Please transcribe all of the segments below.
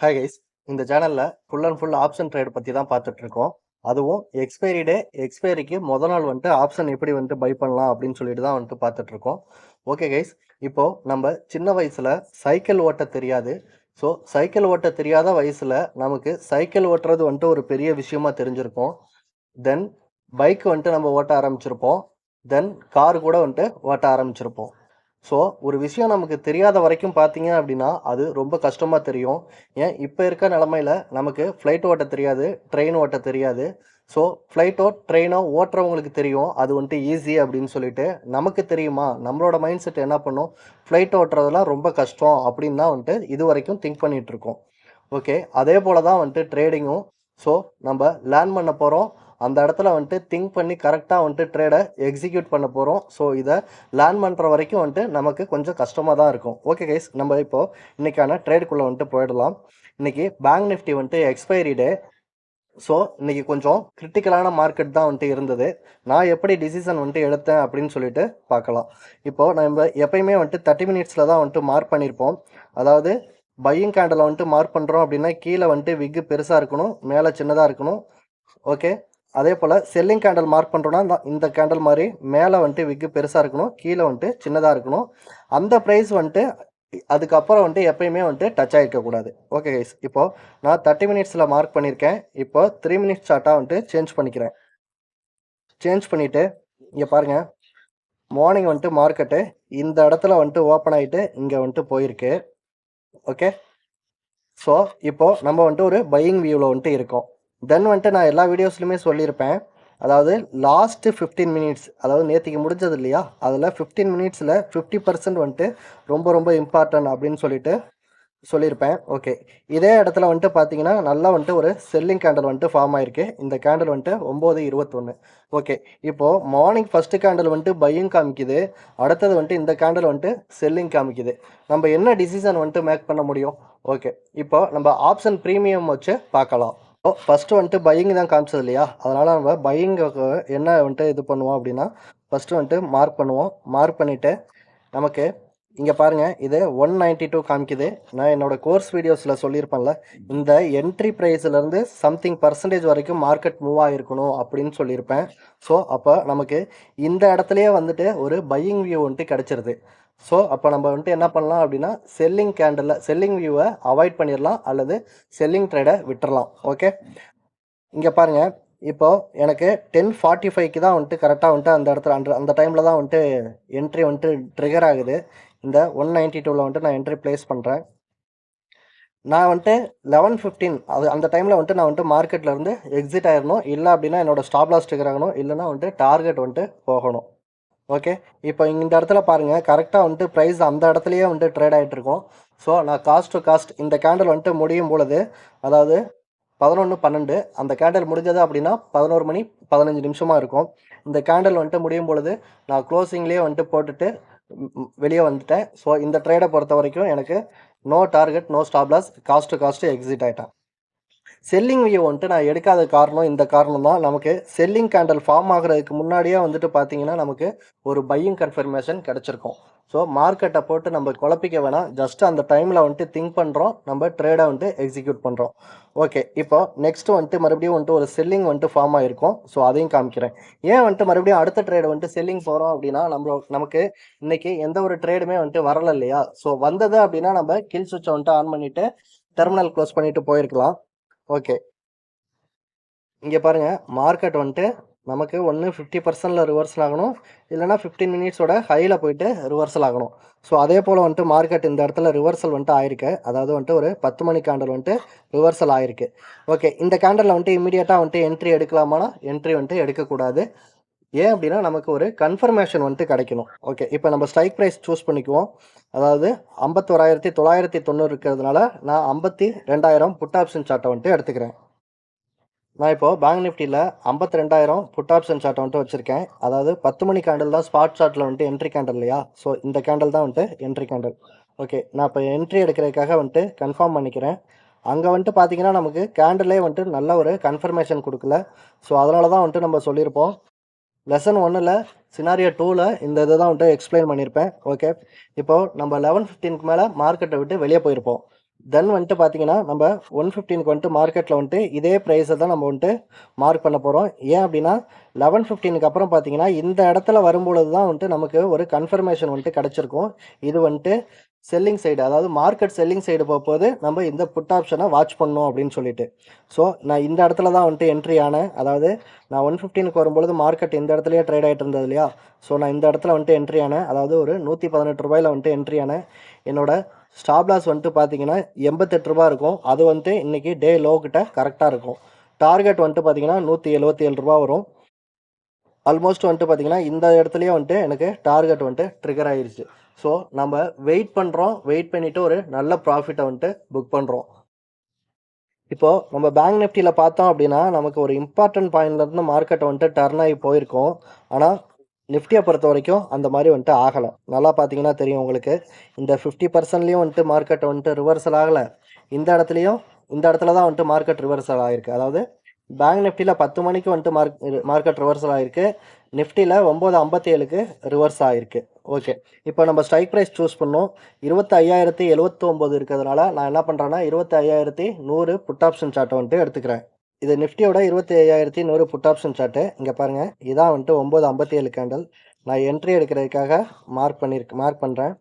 Hi guys. இந்த சேனல்ல full and full option trade பத்தி தான் பார்த்துட்டு இருக்கோம். அதுவும் எக்ஸ்பைரி டே, எக்ஸ்பைரிக்கு நாள் வந்துட்டு ஆப்ஷன் எப்படி வந்துட்டு பை பண்ணலாம் அப்படின்னு சொல்லிட்டு தான் வந்துட்டு பார்த்துட்டு இருக்கோம். ஓகே கைஸ், இப்போ நம்ம சின்ன வயசுல சைக்கிள் ஓட்ட தெரியாது. ஸோ சைக்கிள் ஓட்ட தெரியாத வயசுல நமக்கு சைக்கிள் ஓட்டுறது வந்துட்டு ஒரு பெரிய விஷயமா தெரிஞ்சிருக்கும். தென் பைக் வந்துட்டு நம்ம ஓட்ட ஆரம்பிச்சிருப்போம். தென் கார் கூட வந்துட்டு ஓட்ட ஆரம்பிச்சிருப்போம். ஸோ ஒரு விஷயம் நமக்கு தெரியாத வரைக்கும் பார்த்தீங்க அப்படின்னா, அது ரொம்ப கஷ்டமா தெரியும். ஏன் இப்ப இருக்க நிலைமையில நமக்கு ஃப்ளைட் ஓட்ட தெரியாது, ட்ரெயின் ஓட்ட தெரியாது. ஸோ ஃப்ளைட்டோ, ட்ரெயினோ ஓட்டுறவங்களுக்கு தெரியும். அது வந்துட்டு ஈஸி அப்படின்னு சொல்லிட்டு. நமக்கு தெரியுமா? நம்மளோட மைண்ட் செட் என்ன பண்ணும்? ஃப்ளைட் ஓட்டுறதெல்லாம் ரொம்ப கஷ்டம் அப்படின்னு தான் வந்துட்டு இதுவரைக்கும் திங்க் பண்ணிட்டு இருக்கோம். ஓகே. அதே போல தான் வந்துட்டு ட்ரேடிங்கும். ஸோ நம்ப லேர்ன் பண்ண போறோம். அந்த இடத்துல வந்துட்டு திங்க் பண்ணி கரெக்ட்டா வந்துட்டு ட்ரேட எக்ஸிக்யூட் பண்ண போறோம். ஸோ இத லேர்ன் பண்ற வரைக்கும் வந்துட்டு நமக்கு கொஞ்சம் கஷ்டமா தான் இருக்கும். ஓகே கைஸ், நம்ம இப்போ இன்னைக்கான ட்ரேடுக்குள்ள வந்துட்டு போயிடலாம். இன்னைக்கு பேங்க் நிஃப்டி வந்துட்டு எக்ஸ்பைரி டே. ஸோ இன்னைக்கு கொஞ்சம் கிரிட்டிக்கலான மார்க்கெட் தான் வந்துட்டு இருந்தது. நான் எப்படி டிசிஷன் வந்துட்டு எடுத்தேன் அப்படின்னு சொல்லிட்டு பார்க்கலாம். இப்போ நம்ம எப்பயுமே வந்துட்டு 30 மினிட்ஸ்ல தான் வந்துட்டு மார்க் பண்ணியிருப்போம். அதாவது பையிங் கேண்டில் வந்துட்டு மார்க் பண்ணுறோம் அப்படின்னா கீழே வந்துட்டு விக்கு பெருசாக இருக்கணும், மேலே சின்னதாக இருக்கணும். ஓகே. அதே போல் செல்லிங் கேண்டில் மார்க் பண்ணுறோன்னா இந்த கேண்டில் மாதிரி மேலே வந்துட்டு விக்கு பெருசாக இருக்கணும், கீழே வந்துட்டு சின்னதாக இருக்கணும். அந்த ப்ரைஸ் வந்துட்டு அதுக்கப்புறம் வந்துட்டு எப்பயுமே வந்துட்டு டச் ஆகிருக்கக்கூடாது. ஓகே கைஸ், இப்போது நான் 30 மினிட்ஸில் மார்க் பண்ணியிருக்கேன். இப்போ 3 மினிட்ஸ் சார்ட்டாக வந்துட்டு சேஞ்ச் பண்ணிக்கிறேன். சேஞ்ச் பண்ணிவிட்டு இங்கே பாருங்கள், மார்னிங் வந்துட்டு மார்க்கெட்டு இந்த இடத்துல வந்துட்டு ஓப்பன் ஆகிட்டு இங்கே வந்துட்டு போயிருக்கு. ஓகே. ஸோ இப்போது நம்ம வந்துட்டு ஒரு பையிங் வியூவில் வந்துட்டு இருக்கோம். தென் வந்துட்டு நான் எல்லா வீடியோஸ்லையுமே சொல்லியிருப்பேன். அதாவது லாஸ்ட்டு 15 மினிட்ஸ், அதாவது நேற்றுக்கு முடிஞ்சது இல்லையா, அதில் 15 மினிட்ஸில் 50% வந்துட்டு ரொம்ப ரொம்ப இம்பார்ட்டன்ட் அப்படின்னு சொல்லிட்டு சொல்லியிருப்பேன். ஓகே. இதே இடத்துல வந்துட்டு பார்த்தீங்கன்னா நல்லா வந்துட்டு ஒரு செல்லிங் கேண்டில் வந்துட்டு ஃபார்ம் ஆயிருக்கு. இந்த கேண்டில் வந்துட்டு 9:21. ஓகே. இப்போது மார்னிங் ஃபஸ்ட்டு கேண்டில் வந்துட்டு பையிங் காமிக்குது. அடுத்தது வந்துட்டு இந்த கேண்டில் வந்துட்டு செல்லிங் காமிக்குது. நம்ம என்ன டிசிஷன் வந்துட்டு மேக் பண்ண முடியும்? ஓகே. இப்போ நம்ம ஆப்ஷன் ப்ரீமியம் வச்சு பார்க்கலாம். ஃபஸ்ட்டு வந்துட்டு பையிங் தான் காமிச்சது இல்லையா, அதனால் நம்ம பையிங்குக்கு என்ன வந்துட்டு இது பண்ணுவோம் அப்படின்னா, ஃபஸ்ட்டு வந்துட்டு மார்க் பண்ணுவோம். மார்க் பண்ணிவிட்டு நமக்கு இங்கே பாருங்கள், இது 192 காமிக்குது. நான் என்னோடய கோர்ஸ் வீடியோஸில் சொல்லியிருப்பேன்ல, இந்த என்ட்ரி ப்ரைஸ்லேருந்து சம்திங் பர்சன்டேஜ் வரைக்கும் மார்க்கெட் மூவ் ஆகிருக்கணும் அப்படின்னு சொல்லியிருப்பேன். ஸோ அப்போ நமக்கு இந்த இடத்துலையே வந்துட்டு ஒரு பையிங் வியூ வந்துட்டு கிடச்சிருது. ஸோ அப்போ நம்ம வந்துட்டு என்ன பண்ணலாம் அப்படின்னா, செல்லிங் வியூவை அவாய்ட் பண்ணிடலாம், அல்லது செல்லிங் ட்ரேடை விட்டுறலாம். ஓகே. இங்கே பாருங்கள், இப்போது எனக்கு 10:45க்கு தான் வந்துட்டு கரெக்டாக வந்துட்டு அந்த இடத்துல அந்த டைமில் தான் வந்துட்டு என்ட்ரி வந்துட்டு ட்ரிகர் ஆகுது. இந்த 192ல் வந்துட்டு நான் என்ட்ரி ப்ளேஸ் பண்ணுறேன். நான் வந்துட்டு 11:15 அந்த டைமில் வந்துட்டு நான் வந்துட்டு மார்க்கெட்லேருந்து எக்ஸிட் ஆயிடணும். இல்லை அப்படின்னா என்னோடய ஸ்டாப் லாஸ் ட்ரிகர் ஆகணும், இல்லைனா வந்துட்டு டார்கெட் வந்துட்டு போகணும். ஓகே. இப்போ இந்த இடத்துல பாருங்கள், கரெக்டாக வந்துட்டு ப்ரைஸ் அந்த இடத்துலையே வந்துட்டு ட்ரேட் ஆகிட்ருக்கோம். ஸோ நான் காஸ்ட் டு காஸ்ட் இந்த கேண்டில் வந்துட்டு முடியும் பொழுது, அதாவது 11:12 அந்த கேண்டில் முடிஞ்சது அப்படின்னா 11 மணி 15 நிமிஷமாக இருக்கும். இந்த கேண்டில் வந்துட்டு முடியும் பொழுது நான் க்ளோசிங்லேயே வந்துட்டு போட்டுட்டு வெளியே வந்துட்டேன். ஸோ இந்த ட்ரேடை பொறுத்த வரைக்கும் எனக்கு no target, no stop loss, cost to cost exit ஆகிட்டேன். செல்லிங் வியூ வந்துட்டு நான் எடுக்காத காரணம் இந்த காரணம் தான். நமக்கு செல்லிங் கேண்டில் ஃபார்ம் ஆகுறதுக்கு முன்னாடியே வந்துட்டு பார்த்தீங்கன்னா, நமக்கு ஒரு பையிங் கன்ஃபர்மேஷன் கிடச்சிருக்கும். ஸோ மார்க்கெட்டை போட்டு நம்ம குழப்பிக்க வேணாம். ஜஸ்ட் அந்த டைமில் வந்துட்டு திங்க் பண்ணுறோம், நம்ம ட்ரேடை வந்துட்டு எக்ஸிக்யூட் பண்ணுறோம். ஓகே. இப்போ நெக்ஸ்ட்டு வந்துட்டு மறுபடியும் வந்துட்டு ஒரு செல்லிங் வந்துட்டு ஃபார்ம் ஆகிருக்கும். ஸோ அதையும் காமிக்கிறேன். ஏன் வந்துட்டு மறுபடியும் அடுத்த ட்ரேடு வந்துட்டு செல்லிங் போகிறோம் அப்படின்னா, நமக்கு இன்றைக்கி எந்த ஒரு ட்ரேடுமே வந்துட்டு வரல இல்லையா? ஸோ வந்தது அப்படின்னா நம்ம கில் சுவிட்சை வந்துட்டு ஆன் பண்ணிவிட்டு டெர்மினல் க்ளோஸ் பண்ணிவிட்டு போயிருக்கலாம். ஓகே. இங்கே பாருங்கள், மார்க்கெட் வந்துட்டு நமக்கு ஒன்று 50%ல் ரிவர்சல் ஆகணும், இல்லைனா 15 மினிட்ஸோட ஹையில் போயிட்டு ரிவர்சல் ஆகணும். ஸோ அதே போல் வந்துட்டு மார்க்கெட் இந்த இடத்துல ரிவர்சல் வந்துட்டு ஆயிருக்கு. அதாவது வந்துட்டு ஒரு 10 மணி கேண்டில் வந்துட்டு ரிவர்சல் ஆயிருக்கு. ஓகே. இந்த கேண்டிலில் வந்துட்டு இமீடியட்டாக வந்துட்டு என்ட்ரி எடுக்கலாமானா என்ட்ரி வந்துட்டு எடுக்கக்கூடாது. ஏன் அப்படின்னா நமக்கு ஒரு கன்ஃபர்மேஷன் வந்துட்டு கிடைக்கணும். ஓகே. இப்போ நம்ம ஸ்ட்ரைக் ப்ரைஸ் சூஸ் பண்ணிக்குவோம். அதாவது 51,990 இருக்கிறதுனால நான் 52,000 புட் ஆப்ஷன் சார்ட்டை வந்துட்டு எடுத்துக்கிறேன். நான் இப்போ பேங்க் நிஃப்டியில் 52,000 புட் ஆப்ஷன் சார்ட் வந்துட்டு வச்சுருக்கேன். அதாவது 10 மணி கேண்டில் தான் ஸ்பாட் சார்ட்டில் வந்துட்டு என்ட்ரி கேண்டில் இல்லையா? ஸோ இந்த கேண்டில் தான் வந்துட்டு என்ட்ரி கேண்டில். ஓகே. நான் இப்போ என்ட்ரி எடுக்கிறதுக்காக வந்துட்டு கன்ஃபார்ம் பண்ணிக்கிறேன். அங்கே வந்துட்டு பார்த்தீங்கன்னா நமக்கு கேண்டிலே வந்துட்டு நல்ல ஒரு கன்ஃபர்மேஷன் கொடுக்கல. ஸோ அதனால தான் வந்துட்டு நம்ம சொல்லியிருப்போம். லெசன் 1ல் சினாரியோ 2ல் இந்த இதை தான் வந்துட்டு எக்ஸ்பிளைன் பண்ணியிருப்பேன். ஓகே. இப்போது நம்ம 11:15க்கு மேலே மார்க்கெட்டை விட்டு வெளியே போயிருப்போம். தென் வந்துட்டு பார்த்தீங்கன்னா, நம்ம 115க்கு வந்துட்டு மார்க்கெட்ல வந்துட்டு இதே பிரைஸ தான் நம்ம வந்துட்டு மார்க் பண்ண போறோம். ஏன் அப்டின்னா, 11:15க்கு அப்புறம் பார்த்தீங்கன்னா, இந்த இடத்துல வரும்பொழுது தான் வந்துட்டு நமக்கு ஒரு கன்ஃபர்மேஷன் வந்துட்டு கிடைச்சிருக்கும். இது வந்துட்டு செல்லிங் சைடு, அதாவது மார்க்கெட் செல்லிங் சைடு போம்போது, நம்ம இந்த புட் ஆப்ஷன வாட்ச் பண்ணணும் அப்டின்னு சொல்லிட்டு. ஸோ, நான் இந்த இடத்துல தான் வந்துட்டு என்ட்ரி ஆனேன். அதாவது நான் 115க்கு வரும்பொழுது மார்க்கெட் இந்த இடத்துலயே ட்ரேட் ஆயிட்டு இருந்தது இல்லையா? ஸோ, நான் இந்த இடத்துல வந்துட்டு என்ட்ரி ஆனேன். அதாவது ஒரு ரூ. 118ல வந்துட்டு என்ட்ரி ஆனேன். என்னோட ஸ்டாப் லாஸ் வந்துட்டு பார்த்தீங்கன்னா, ரூ. 88 இருக்கும். அது வந்துட்டு இன்னைக்கு டே லோ கிட்ட கரெக்ட்டா இருக்கும். டார்கெட் வந்துட்டு பார்த்தீங்கன்னா, ரூ. 177 வரும். ஆல்மோஸ்ட் வந்துட்டு பார்த்தீங்கன்னா, இந்த இடத்துலயே வந்துட்டு எனக்கு டார்கெட் வந்துட்டு ட்ரிகர் ஆயிருச்சு. ஸோ, நம்ம வெயிட் பண்றோம். வெயிட் பண்ணிட்டு ஒரு நல்ல ப்ராஃபிட்ட வந்துட்டு புக் பண்றோம். இப்போ நம்ம பேங்க் நிஃப்டில பார்த்தோம் அப்டின்னா, நமக்கு ஒரு இம்பார்ட்டன்ட் பாயிண்ட்ல இருந்து மார்க்கெட் வந்துட்டு டர்ன் ஆகி போயிருக்கும். ஆனா, நிஃப்டிய பொறுத்தவரைக்கும் அந்த மாரி வந்துட்டு ஆகல. நல்லா பார்த்தீங்கன்னா தெரியும் உங்களுக்கு. இந்த 50%லயும் வந்துட்டு மார்க்கெட் வந்துட்டு ரிவர்சல் ஆகல. இந்த இடத்துலயும் இந்த இடத்துல தான் வந்துட்டு மார்க்கெட் ரிவர்சல் ஆயிருக்கு. அதாவது பேங்க் நிஃப்டில 10 மணிக்கு வந்துட்டு மார்க்கெட் ரிவர்சல் ஆயிருக்கு. நிஃப்டில 9:57க்கு ரிவர்ஸ் ஆயிருக்கு. ஓகே. இப்போ நம்ம ஸ்ட்ரைக் பிரைஸ் சூஸ் பண்ணோம். 25,079 இருக்கிறதுனால நான் என்ன பண்றேன்னா, 25,100 புட் ஆப்ஷன் சார்ட்ட வந்துட்டு எடுத்துக்கிறேன். இது நிஃப்டியோட 25,100 புட் ஆப்ஷன் சார்ட்டு. இங்க பாருங்க. இதான் வந்துட்டு 9:57 கேண்டில். நான் என்ட்ரி எடுக்கிறதுக்காக மார்க் பண்றேன்.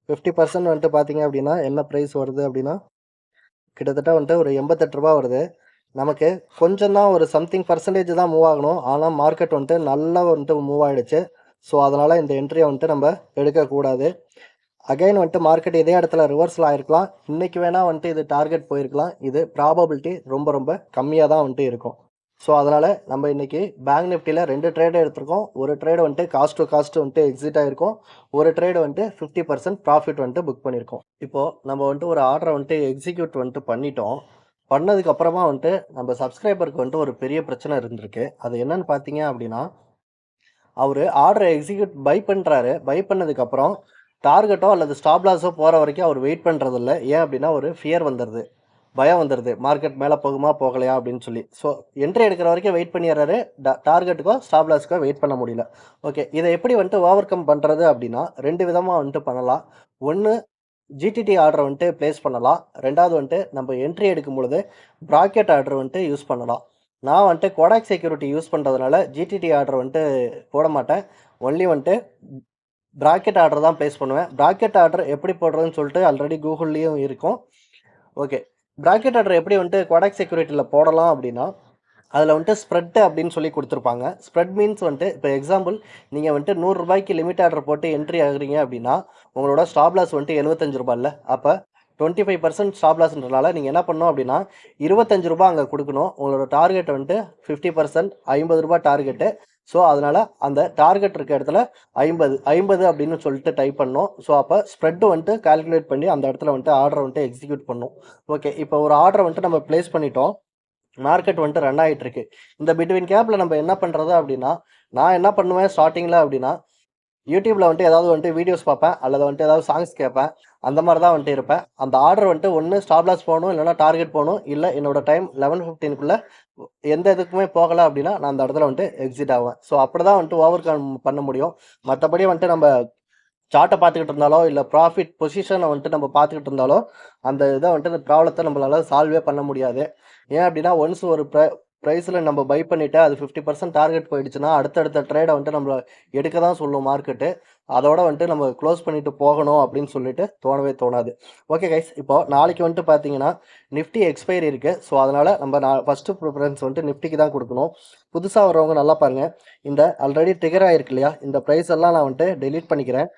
50% வந்துட்டு பார்த்தீங்க அப்டின்னா, என்ன பிரைஸ் வருது அப்டின்னா, கிட்டத்தட்ட வந்துட்டு ஒரு ரூ. 88 வருது. நமக்கு கொஞ்சம் தான் ஒரு சம்திங் பெர்சன்டேஜ் தான் மூவ் ஆகணும். ஆனா மார்க்கெட் வந்துட்டு நல்லா வந்துட்டு மூவ் ஆயிடுச்சு. ஸோ, அதனால இந்த என்ட்ரிய வந்துட்டு நம்ம எடுக்கக்கூடாது. அகைன் வந்துட்டு மார்க்கெட் இதே இடத்துல ரிவர்சல் ஆயிருக்கலாம். இன்னைக்கு வேணா வந்துட்டு இது டார்கெட் போயிருக்கலாம். இது ப்ராபபிலிட்டி ரொம்ப ரொம்ப கம்மியா தான் வந்துட்டு இருக்கும். ஸோ, அதனால நம்ம இன்னைக்கு பேங்க் நிஃப்டில 2 ட்ரேட் எடுத்திருக்கோம். ஒரு ட்ரேட் வந்துட்டு காஸ்ட் டூ காஸ்ட் வந்துட்டு எக்ஸிட் ஆயிருக்கும். ஒரு ட்ரேட் வந்துட்டு 50% ப்ராஃபிட் வந்துட்டு புக் பண்ணியிருக்கோம். இப்போ நம்ம வந்துட்டு ஒரு ஆர்டர வந்துட்டு எக்ஸிக்யூட் வந்துட்டு பண்ணிட்டோம். பண்ணதுக்கு அப்புறமா வந்துட்டு நம்ம சப்ஸ்கிரைபருக்கு வந்துட்டு ஒரு பெரிய பிரச்சனை இருந்திருக்கு. அது என்னன்னு பார்த்தீங்க அப்படின்னா, அவரு ஆர்டர எக்ஸிக்யூட் பை பண்றாரு. பை பண்ணதுக்கப்புறம் டார்கெட்டோ அல்லது ஸ்டாப் லாஸோ போற வரைக்கும் அவர் வெயிட் பண்றதில்ல. ஏன் அப்படின்னா, ஒரு ஃபியர் வந்துருது. பயம் வந்துருது. மார்க்கெட் மேல போகுமா, போகலையா அப்படின்னு சொல்லி. ஸோ என்ட்ரி எடுக்கிற வரைக்கும் வெயிட் பண்ணிடுறாரு. டார்கெட்டுக்கோ, ஸ்டாப் லாஸ்க்கோ வெயிட் பண்ண முடியல. ஓகே. இத எப்படி வந்துட்டு ஓவர் கம் பண்றது அப்படின்னா, 2 விதமா வந்துட்டு பண்ணலாம். ஒண்ணு ஜிடிடி ஆர்டர வந்துட்டு பிளேஸ் பண்ணலாம். 2வது வந்துட்டு நம்ம என்ட்ரி எடுக்கும் பொழுது ப்ராக்கெட் ஆர்டர் வந்துட்டு யூஸ் பண்ணலாம். நான் வந்துட்டு கோடாக் செக்யூரிட்டி யூஸ் பண்றதுனால ஜிடிடி ஆர்டர் வந்துட்டு போட மாட்டேன். ஒன்லி வந்துட்டு பிராக்கெட் ஆர்டர் தான் பிளேஸ் பண்ணுவேன். பிராக்கெட் ஆர்டர் எப்படி போடுறதுன்னு சொல்லிட்டு ஆல்ரெடி கூகுள்லயும் இருக்கும். ஓகே. பிராக்கெட் ஆர்டர் எப்படி வந்துட்டு கோடாக் செக்யூரிட்டில போடலாம் அப்படின்னா, அதில வந்துட்டு ஸ்ப்ரெட் அப்படின்னு சொல்லி குடுத்துருப்பாங்க. ஸ்ப்ரெட் மீன்ஸ் வந்துட்டு இப்போ எக்ஸாம்பிள் நீங்க வந்துட்டு ரூ. 100க்கு லிமிட் ஆர்டர் போட்டு என்ட்ரி ஆகுறீங்க அப்படின்னா, உங்களோட ஸ்டாப் லாஸ் வந்துட்டு ரூ. 75 அப்ப 25% ஸ்டாப் லாஸ்ன்றனால நீங்க என்ன பண்ணணும் அப்படின்னா, ரூ. 25 அங்க குடுக்கணும். உங்களோட டார்கெட் வந்துட்டு 50% ரூ. 50 டார்கெட்டு. ஸோ, அதனால அந்த டார்கெட் இருக்க இடத்துல 50 50 அப்படின்னு சொல்லிட்டு டைப் பண்ணணும். ஸோ, அப்ப ஸ்ப்ரெட் வந்துட்டு கால்குலேட் பண்ணி அந்த இடத்துல வந்துட்டு ஆர்டர வந்துட்டு எக்ஸிக்யூட் பண்ணும். ஓகே. இப்போ ஒரு ஆர்டர வந்துட்டு நம்ம பிளேஸ் பண்ணிட்டோம். மார்க்கெட் வந்துட்டு ரன் ஆயிட்டு இருக்கு. இந்த பிட்வீன் கேப்ல நம்ம என்ன பண்றது அப்படின்னா, நான் என்ன பண்ணுவேன் ஸ்டார்ட்டிங்ல அப்படின்னா, YouTubeல வந்துட்டு ஏதாவது வந்துட்டு வீடியோஸ் பார்ப்பேன். அல்லது வந்துட்டு ஏதாவது சாங்ஸ் கேட்பேன். அந்த மாரி தான் வந்துட்டு இருப்பேன். அந்த ஆர்டர் வந்துட்டு ஒண்ணு ஸ்டாப் லாஸ் போணும், இல்லன்னா டார்கெட் போணும். இல்ல என்னோட டைம் 11:15க்குள்ள எந்த இதுக்குமே போகல அப்படின்னா, நான் அந்த இடத்துல வந்துட்டு எக்ஸிட் ஆவேன். ஸோ அப்படிதான் வந்துட்டு ஓவர் கம் பண்ண முடியும். மத்தபடி வந்துட்டு நம்ம சார்ட்ட பார்த்துக்கிட்டு இருந்தாலோ, இல்ல ப்ராஃபிட் பொசிஷன வந்துட்டு நம்ம பார்த்துக்கிட்டு இருந்தாலோ, அந்த இத வந்துட்டு அந்த ப்ராப்ளத்த நம்மளால சால்வே பண்ண முடியாது. ஏன் அப்டின்னா, ஒன்ஸ் ஒரு பிரைஸ்ல நம்ம பை பண்ணிட்டு அது 50% டார்கெட் போயிடுச்சுன்னா, அடுத்தடுத்த ட்ரேட வந்துட்டு நம்மள எடுக்க தான் சொல்லும் மார்க்கெட்டு. அதோட வந்துட்டு நம்ம குளோஸ் பண்ணிட்டு போகணும் அப்டின்னு சொல்லிட்டு தோணவே தோணாது. ஓகே கைஸ், இப்போ நாளைக்கு வந்துட்டு பார்த்தீங்கன்னா, நிஃப்டி எக்ஸ்பைரி இருக்கு. ஸோ, அதனால நம்ம ஃபர்ஸ்ட் ப்ரிஃபரன்ஸ் வந்துட்டு நிஃப்டிக்கு தான் குடுக்கணும். புதுசா வர்றவங்க நல்லா பாருங்க. இந்த ஆல்ரெடி ட்ரிகர் ஆயிருக்கு இல்லையா? இந்த பிரைஸ் எல்லாம் நான் வந்துட்டு டெலீட் பண்ணிக்கிறேன்.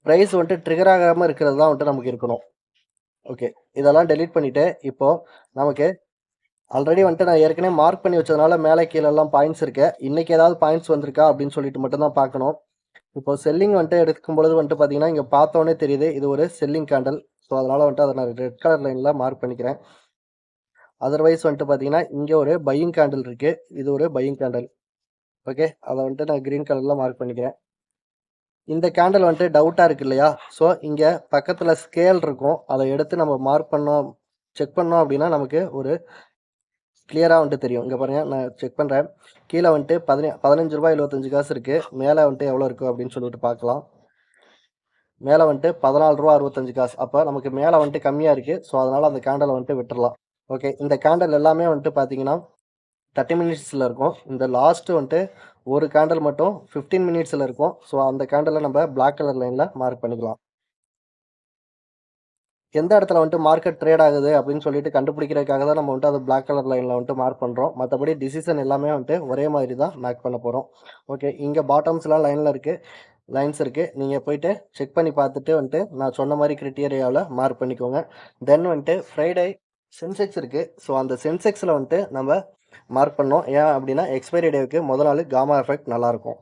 பிரைஸ் வந்துட்டு ட்ரிகர் ஆகாம இருக்கிறது தான் வந்துட்டு நமக்கு இருக்கணும். ஓகே. இதெல்லாம் டெலீட் பண்ணிட்டு, இப்போ நமக்கு ஆல்ரெடி வந்துட்டு நான் ஏற்கனவே மார்க் பண்ணி வச்சதுனால மேலே கீழலாம் பாயிண்ட்ஸ் இருக்கு. இன்னைக்கு ஏதாவது பாயிண்ட்ஸ் வந்திருக்கா அப்படின்னு சொல்லிட்டு மட்டும் தான் பார்க்கணும். இப்போ செல்லிங் வந்துட்டு எடுக்கும் பொழுது வந்துட்டு பார்த்தீங்கன்னா, இங்க பார்த்தோனே தெரியுது. இது ஒரு செல்லிங் கேண்டில். ஸோ, அதனால வந்துட்டு அத நான் ரெட் கலர் லைன்ல மார்க் பண்ணிக்கிறேன். அதர்வைஸ் வந்துட்டு பார்த்தீங்கன்னா, இங்க ஒரு பையிங் கேண்டில் இருக்கு. இது ஒரு பையிங் கேண்டில். ஓகே. அத வந்துட்டு நான் கிரீன் கலர்ல மார்க் பண்ணிக்கிறேன். இந்த கேண்டில் வந்துட்டு டவுட்டா இருக்கு இல்லையா? ஸோ, இங்க பக்கத்துல ஸ்கேல் இருக்கும். அத எடுத்து நம்ம மார்க் பண்ணோம், செக் பண்ணோம் அப்படின்னா, நமக்கு ஒரு கிளியரா வந்துட்டு தெரியும். இங்க பாருங்க, நான் செக் பண்றேன். கீழ வந்துட்டு ரூ. 15.75 இருக்கு. மேல வந்துட்டு எவ்வளோ இருக்கு அப்படின்னு சொல்லிட்டு பார்க்கலாம். மேலே வந்துட்டு ₹14.65. அப்போ நமக்கு மேலே வந்துட்டு கம்மியாக இருக்குது. ஸோ அதனால் அந்த கேண்டலை வந்துட்டு விட்டுறலாம். ஓகே. இந்த கேண்டல் எல்லாமே வந்துட்டு பார்த்தீங்கன்னா 30 மினிட்ஸில் இருக்கும். இந்த லாஸ்ட்டு வந்துட்டு ஒரு கேண்டல் மட்டும் 15 மினிட்ஸில் இருக்கும். ஸோ அந்த கேண்டலை நம்ம பிளாக் கலர் லைனில் மார்க் பண்ணிக்கலாம். எந்த இடத்துல வந்துட்டு மார்க்கெட் ட்ரேட் ஆகுது அப்படின்னு சொல்லிட்டு கண்டுபிடிக்கிறதுக்காக தான் நம்ம வந்துட்டு அது பிளாக் கலர் லைனில் வந்துட்டு மார்க் பண்ணுறோம். மற்றபடி டிசிஷன் எல்லாமே வந்துட்டு ஒரே மாதிரி தான் மேக் பண்ண போகிறோம். ஓகே. இங்கே பாட்டம்ஸ்லாம் லைனில் இருக்குது. லைன்ஸ் இருக்குது. நீங்கள் போயிட்டு செக் பண்ணி பார்த்துட்டு வந்துட்டு நான் சொன்ன மாதிரி கிரிட்டீரியாவில் மார்க் பண்ணிக்கோங்க. தென் வந்துட்டு ஃப்ரைடே சென்செக்ஸ் இருக்குது. ஸோ அந்த சென்செக்ஸில் வந்துட்டு நம்ம மார்க் பண்ணோம். ஏன் அப்படின்னா எக்ஸ்பைரி டேவுக்கு முதல் நாள் காமா எஃபெக்ட் நல்லாயிருக்கும்.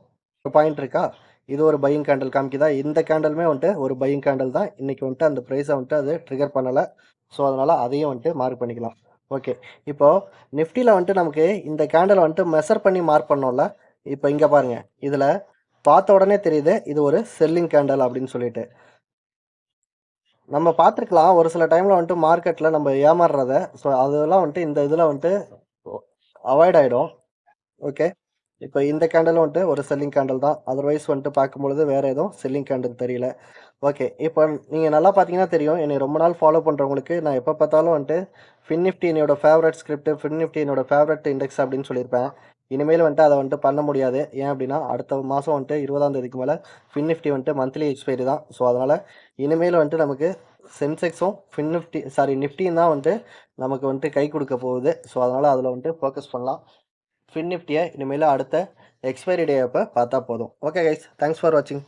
பாயிண்ட் இருக்கா? இது ஒரு பையிங் கேண்டில் காமிக்குதா? இந்த கேண்டிலுமே வந்துட்டு ஒரு பையிங் கேண்டில் தான். இன்னைக்கு வந்துட்டு அந்த பிரைஸ வந்துட்டு அது ட்ரிகர் பண்ணல. ஸோ, அதனால அதையும் வந்துட்டு மார்க் பண்ணிக்கலாம். ஓகே. இப்போ நிஃப்டில வந்துட்டு நமக்கு இந்த கேண்டில வந்துட்டு மெஷர் பண்ணி மார்க் பண்ணோம்ல. இப்ப இங்க பாருங்க. இதுல பார்த்த உடனே தெரியுது. இது ஒரு செல்லிங் கேண்டில் அப்படின்னு சொல்லிட்டு. நம்ம பார்த்துருக்கலாம். ஒரு சில டைம்ல வந்துட்டு மார்க்கெட்ல நம்ம ஏமாறுறத. ஸோ, அதெல்லாம் வந்துட்டு இந்த இதுல வந்துட்டு ஒ அவாய்ட் ஆயிடும். ஓகே. இப்ப இந்த கேண்டிலும் வந்துட்டு ஒரு செல்லிங் கேண்டில் தான். அதர்வைஸ் வந்துட்டு பார்க்கும்பொழுது வேற எதுவும் செல்லிங் கேண்டில் தெரியல. ஓகே. இப்ப நீங்க நல்லா பார்த்தீங்கன்னா தெரியும். என்னைய ரொம்ப நாள் ஃபாலோ பண்றவங்களுக்கு நான் எப்ப பார்த்தாலும் வந்துட்டு ஃபின் நிஃப்டி என்னோட ஃபேவரைட் ஸ்கிரிப்ட், ஃபின் நிஃப்டி என்னோட ஃபேவரைட் இண்டெக்ஸ் அப்படின்னு சொல்லியிருப்பேன். இனிமேல் வந்துட்டு அத வந்துட்டு பண்ண முடியாது. ஏன் அப்படின்னா, அடுத்த மாசம் வந்துட்டு 20ஆம் தேதிக்கு மேல ஃபின் நிஃப்டி வந்துட்டு மந்த்லி எக்ஸ்பைரி தான். ஸோ அதனால இனிமேல் வந்துட்டு நமக்கு சென்செக்ஸும், ஃபின் நிஃப்டி சாரி நிஃப்டியும் தான் வந்துட்டு நமக்கு வந்துட்டு கை குடுக்க போகுது. ஸோ அதனால அதுல வந்துட்டு ஃபோக்கஸ் பண்ணலாம். ஃபின் நிஃப்டிய இனிமேலு அடுத்த எக்ஸ்பைரி டே அப்ப பார்த்தா போதும். Okay guys. தேங்க்ஸ் ஃபார் வாட்சிங்.